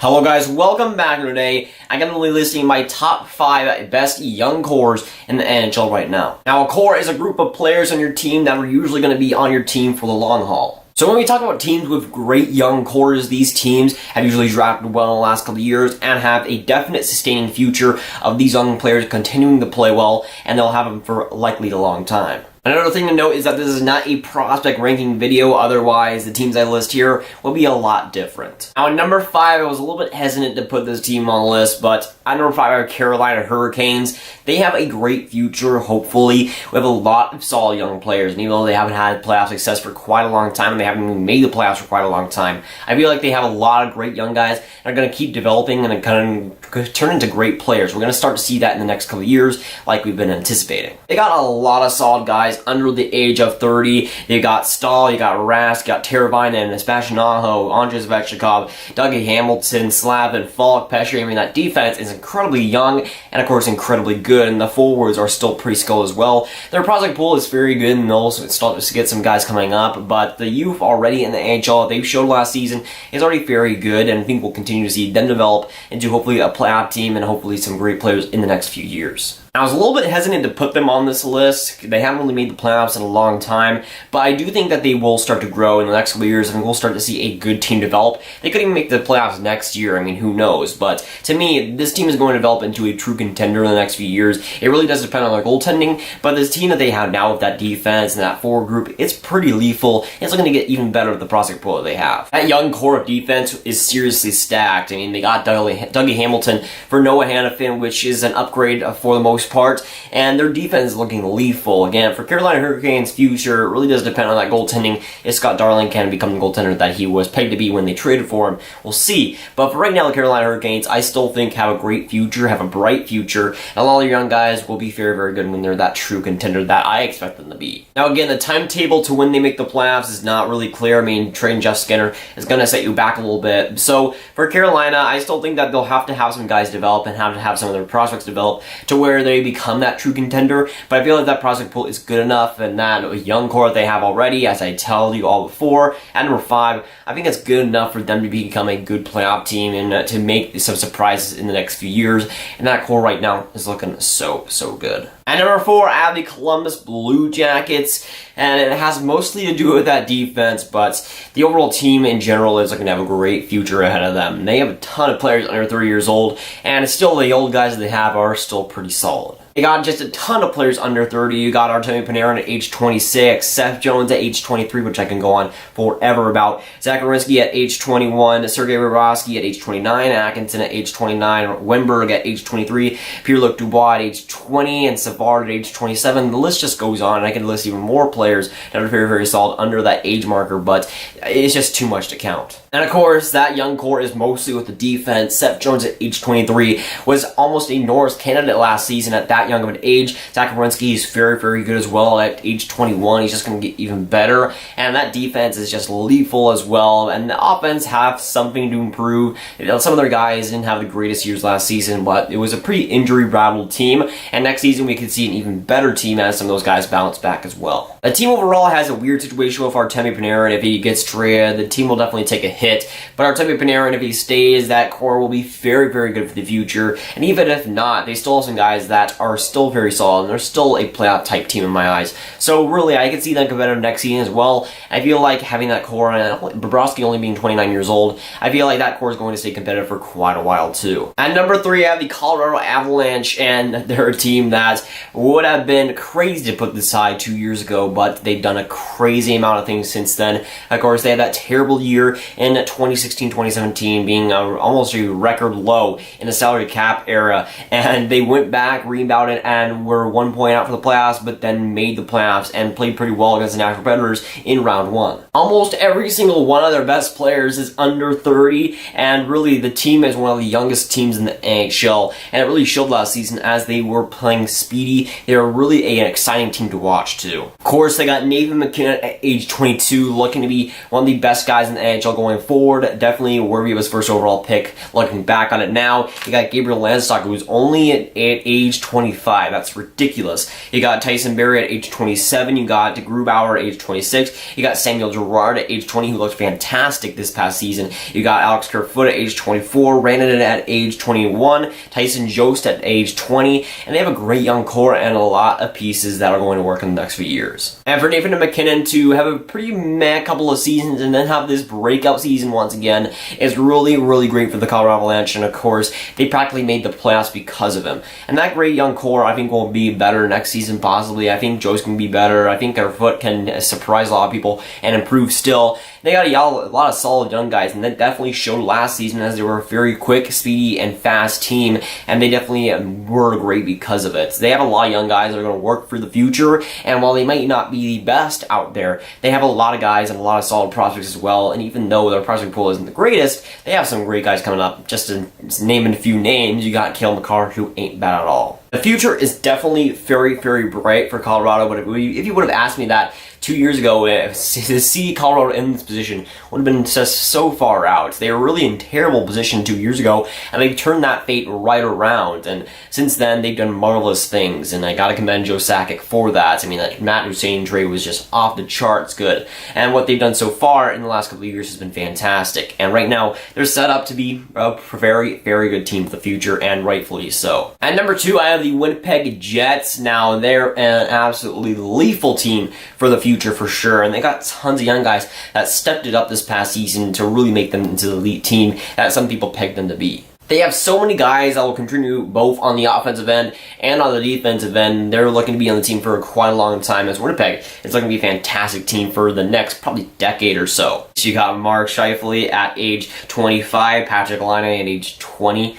Hello guys, welcome back. Today I'm going to be listing my top 5 best young cores in the NHL right now. Now, a core is a group of players on your team that are usually going to be on your team for the long haul. So when we talk about teams with great young cores, these teams have usually drafted well in the last couple of years and have a definite sustaining future of these young players continuing to play well, and they'll have them for likely a long time. Another thing to note is that this is not a prospect ranking video, otherwise the teams I list here will be a lot different. Now at number 5, I was a little bit hesitant to put this team on the list, but at number 5 are Carolina Hurricanes. They have a great future, hopefully. We have a lot of solid young players, and even though they haven't had playoff success for quite a long time, and they haven't even made the playoffs for quite a long time, I feel like they have a lot of great young guys that are going to keep developing and kind of turn into great players. We're going to start to see that in the next couple of years, like we've been anticipating. They got a lot of solid guys under the age of 30. You got Stahl, you got Rask, you got Teravainen, Sebastian Aho, Andrei Svechnikov, Dougie Hamilton, Slavin, Falk, Pesce. I mean, that defense is incredibly young and, of course, incredibly good, and the forwards are still pretty skilled as well. Their prospect pool is very good, and they'll also start to get some guys coming up, but the youth already in the NHL they've showed last season is already very good, and I think we'll continue to see them develop into hopefully a playoff team and hopefully some great players in the next few years. I was a little bit hesitant to put them on this list. They haven't really made the playoffs in a long time, but I do think that they will start to grow in the next couple of years, and we'll start to see a good team develop. They could even make the playoffs next year. I mean, who knows? But to me, this team is going to develop into a true contender in the next few years. It really does depend on their goaltending, but this team that they have now with that defense and that forward group, it's pretty lethal. It's going to get even better with the prospect pool that they have. That young core of defense is seriously stacked. I mean, they got Dougie Hamilton for Noah Hanifin, which is an upgrade for the most part, and their defense is looking lethal. Again, for Carolina Hurricanes' future, it really does depend on that goaltending. If Scott Darling can become the goaltender that he was pegged to be when they traded for him, we'll see. But for right now, the Carolina Hurricanes, I still think have a great future, have a bright future, and a lot of their young guys will be very, very good when they're that true contender that I expect them to be. Now, again, the timetable to when they make the playoffs is not really clear. I mean, trading Jeff Skinner is going to set you back a little bit. So for Carolina, I still think that they'll have to have some guys develop and have to have some of their prospects develop to where they become that true contender, but I feel like that prospect pool is good enough, and that young core that they have already, as I told you all before, at number 5, I think it's good enough for them to become a good playoff team and to make some surprises in the next few years, and that core right now is looking so good. At number 4, I have the Columbus Blue Jackets, and it has mostly to do with that defense, but the overall team in general is looking to have a great future ahead of them. They have a ton of players under 30 years old, and still the old guys that they have are still pretty solid. They got just a ton of players under 30. You got Artemi Panarin at age 26, Seth Jones at age 23, which I can go on forever about, Zach Werenski at age 21, Sergei Bobrovsky at age 29, Atkinson at age 29, Wenberg at age 23, Pierre-Luc Dubois at age 20, and Savard at age 27. The list just goes on, and I can list even more players that are very, very solid under that age marker, but it's just too much to count. And of course, that young core is mostly with the defense. Seth Jones at age 23 was almost a Norris candidate last season at that young of an age. Zach Werenski is very, very good as well at age 21. He's just going to get even better. And that defense is just lethal as well. And the offense have something to improve. Some of their guys didn't have the greatest years last season, but it was a pretty injury-rattled team. And next season, we could see an even better team as some of those guys bounce back as well. The team overall has a weird situation with Artemi Panarin. If he gets traded, the team will definitely take a hit. But Artemi Panarin, if he stays, that core will be very, very good for the future. And even if not, they still have some guys that are still very solid, and they're still a playoff type team in my eyes. So really, I can see them competitive next season as well. I feel like having that core, and Bobrovsky only being 29 years old, I feel like that core is going to stay competitive for quite a while too. At number 3, I have the Colorado Avalanche, and they're a team that would have been crazy to put this side 2 years ago, but they've done a crazy amount of things since then. Of course, they had that terrible year in 2016-2017 being almost a record low in the salary cap era, and they went back, rebounded, and were 1 point out for the playoffs, but then made the playoffs and played pretty well against the national competitors in round 1. Almost every single one of their best players is under 30, and really the team is one of the youngest teams in the NHL, and it really showed last season as they were playing speedy. They were really an exciting team to watch too. Of course, they got Nathan MacKinnon at age 22, looking to be one of the best guys in the NHL going forward. Definitely worthy of his first overall pick. Looking back on it now, you got Gabriel Landeskog, who's only at age 20 25. That's ridiculous. You got Tyson Barrie at age 27. You got Grubauer at age 26. You got Samuel Girard at age 20, who looked fantastic this past season. You got Alex Kerfoot at age 24. Rantanen at age 21. Tyson Jost at age 20. And they have a great young core and a lot of pieces that are going to work in the next few years. And for Nathan McKinnon to have a pretty meh couple of seasons and then have this breakout season once again is really, really great for the Colorado Avalanche. And of course, they practically made the playoffs because of him. And that great young core, I think, will be better next season, possibly. I think Jost can be better. I think Kerfoot can surprise a lot of people and improve still. They got a lot of solid young guys, and that definitely showed last season as they were a very quick, speedy, and fast team, and they definitely were great because of it. So they have a lot of young guys that are going to work for the future, and while they might not be the best out there, they have a lot of guys and a lot of solid prospects as well, and even though their prospect pool isn't the greatest, they have some great guys coming up. Just to name a few names, you got Cale Makar, who ain't bad at all. The future is definitely very, very bright for Colorado, but if you would have asked me that 2 years ago, to see Colorado in this position would have been just so far out. They were really in terrible position 2 years ago, and they've turned that fate right around, and since then, they've done marvelous things, and I gotta commend Joe Sakic for that. I mean, that Matt Hussein trade was just off the charts good, and what they've done so far in the last couple of years has been fantastic, and right now, they're set up to be a very, very good team for the future, and rightfully so. At number 2, I have the Winnipeg Jets. Now, they're an absolutely lethal team for the future for sure, and they got tons of young guys that stepped it up this past season to really make them into the elite team that some people pegged them to be. They have so many guys that will contribute both on the offensive end and on the defensive end. They're looking to be on the team for quite a long time as Winnipeg. It's looking to be a fantastic team for the next probably decade or so. So you got Mark Scheifele at age 25, Patrick Laine at age 20.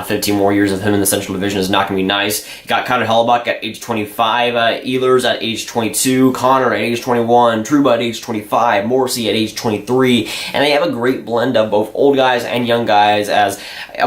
15 more years of him in the Central Division is not going to be nice. You got Connor Hellebuyck at age 25, Ehlers at age 22, Connor at age 21, Trouba at age 25, Morrissey at age 23, and they have a great blend of both old guys and young guys, as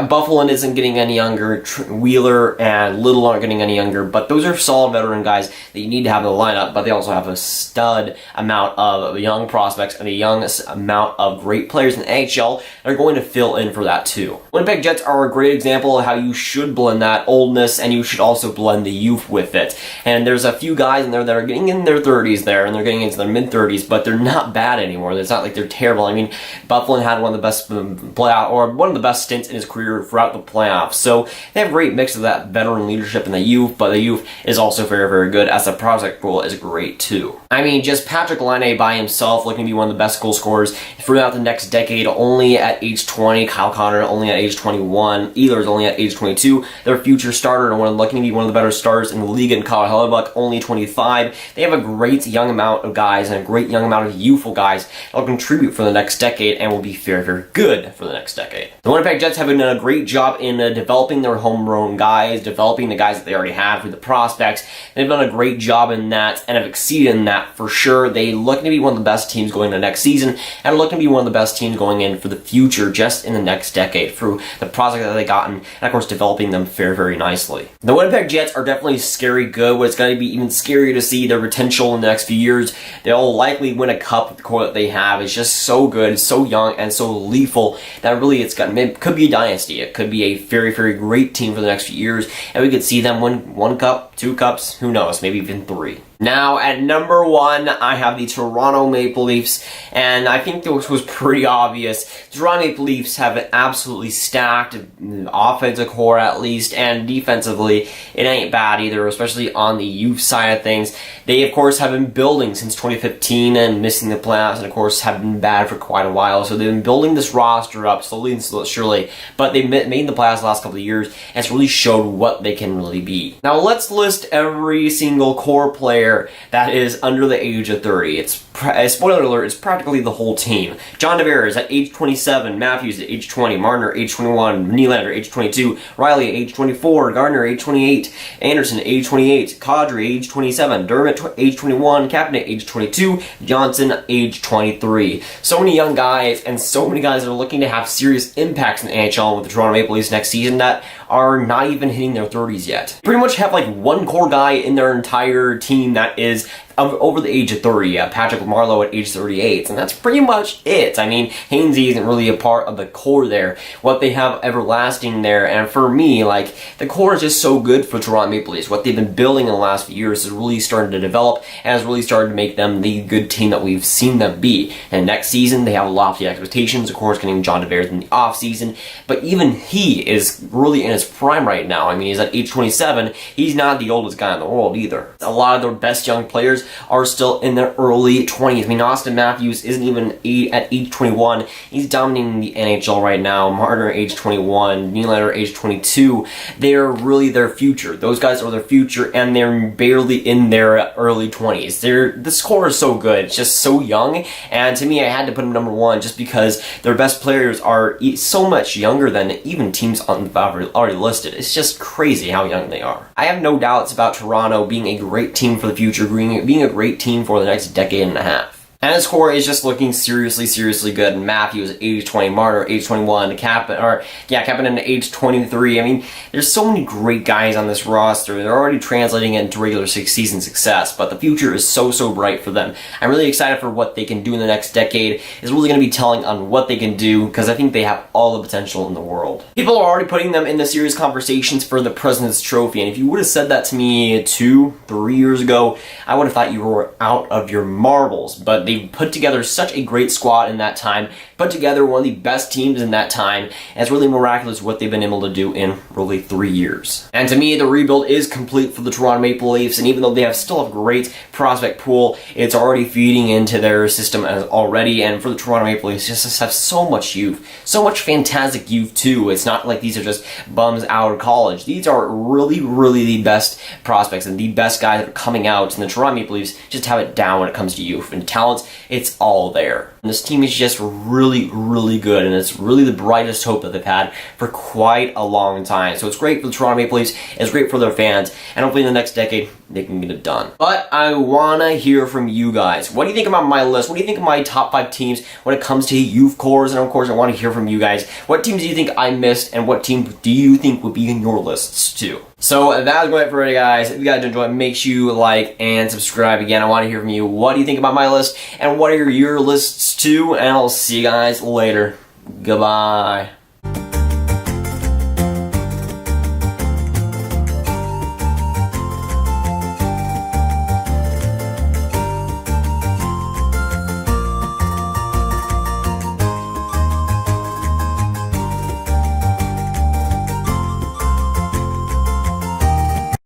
Buffalo isn't getting any younger, Wheeler and Little aren't getting any younger, but those are solid veteran guys that you need to have in the lineup, but they also have a stud amount of young prospects and a young amount of great players in the NHL that are going to fill in for that too. Winnipeg Jets are a great example of how you should blend that oldness, and you should also blend the youth with it. And there's a few guys in there that are getting in their 30s there, and they're getting into their mid-30s, but they're not bad anymore. It's not like they're terrible. I mean, Buffalo had one of the best one of the best stints in his career throughout the playoffs. So they have a great mix of that veteran leadership and the youth, but the youth is also very, very good, as the prospect pool is great too. I mean, just Patrick Laine by himself looking to be one of the best goal scorers throughout the next decade, only at age 20. Kyle Connor only at age 21. Ehlers only at age 22. Their future starter and looking to be one of the better starters in the league, in Kyle Hellebuyck, only 25. They have a great young amount of guys and a great young amount of youthful guys that will contribute for the next decade and will be very, very good for the next decade. The Winnipeg Jets have done a great job in developing their homegrown guys, developing the guys that they already have through the prospects. They've done a great job in that and have exceeded in that for sure. They look to be one of the best teams going into next season and are looking to be one of the best teams going in for the future just in the next decade through the prospects that they've gotten and of course developing them very, very nicely. The Winnipeg Jets are definitely scary good, but it's going to be even scarier to see their potential in the next few years. They'll likely win a cup with the core that they have. It's just so good, so young, and so lethal that really it could be a dynasty. It could be a very, very great team for the next few years, and we could see them win 1 cup, 2 cups, who knows, maybe even 3. Now, at number 1, I have the Toronto Maple Leafs, and I think this was pretty obvious. The Toronto Maple Leafs have an absolutely stacked offensive core, at least, and defensively, it ain't bad either, especially on the youth side of things. They, of course, have been building since 2015 and missing the playoffs, and, of course, have been bad for quite a while, so they've been building this roster up slowly and surely, but they've made the playoffs the last couple of years, and it's really showed what they can really be. Now, let's list every single core player that is under the age of 30. It's spoiler alert, it's practically the whole team. John Tavares at age 27, Matthews at age 20, Marner age 21, Nylander age 22, Riley at age 24, Gardner age 28, Anderson age 28, Kadri age 27, Dermott age 21, Kapanen age 22, Johnson age 23. So many young guys, and so many guys that are looking to have serious impacts in the NHL with the Toronto Maple Leafs next season that are not even hitting their 30s yet. Pretty much have like one core guy in their entire team that is over the age of 30. Patrick Marleau at age 38, and that's pretty much it. I mean, Hainsey isn't really a part of the core there. What they have everlasting there, and for me, like, the core is just so good for Toronto Maple Leafs. What they've been building in the last few years is really starting to develop, and has really started to make them the good team that we've seen them be. And next season, they have lofty expectations, of course, getting John Tavares in the offseason, but even he is really in his prime right now. I mean, he's at age 27. He's not the oldest guy in the world either. A lot of their best young players are still in their early 20s. I mean, Austin Matthews isn't even at age 21. He's dominating the NHL right now. Marner, age 21. Nylander, age 22. They're really their future. Those guys are their future, and they're barely in their early 20s. The score is so good. It's just so young, and to me, I had to put them number one just because their best players are so much younger than even teams already listed. It's just crazy how young they are. I have no doubts about Toronto being a great team for the future, being a great team for the next decade and a half. And his core is just looking seriously good. Matthews at age 20, Marner age 21, Kapanen at age 23. I mean, there's so many great guys on this roster. They're already translating it into regular season success, but the future is so bright for them. I'm really excited for what they can do in the next decade. It's really going to be telling on what they can do, because I think they have all the potential in the world. People are already putting them in the serious conversations for the President's Trophy, and if you would have said that to me 2-3 years ago, I would have thought you were out of your marbles. But they put together such a great squad in that time, put together one of the best teams in that time, and it's really miraculous what they've been able to do in really 3 years. And to me, the rebuild is complete for the Toronto Maple Leafs, and even though they still have a great prospect pool, it's already feeding into their system already, and for the Toronto Maple Leafs, just have so much youth, so much fantastic youth too. It's not like these are just bums out of college. These are really the best prospects and the best guys that are coming out, and the Toronto Maple Leafs just have it down when it comes to youth and talent. It's all there. And this team is just really good, and it's really the brightest hope that they've had for quite a long time. So it's great for the Toronto Maple Leafs, it's great for their fans, and hopefully in the next decade, they can get it done. But I want to hear from you guys. What do you think about my list? What do you think of my top 5 teams when it comes to youth cores? And of course, I want to hear from you guys. What teams do you think I missed, and what team do you think would be in your lists too? So that was going for it, guys. If you guys enjoyed, make sure you like and subscribe. Again, I want to hear from you. What do you think about my list, and what are your lists too? And I'll see you guys later. Goodbye.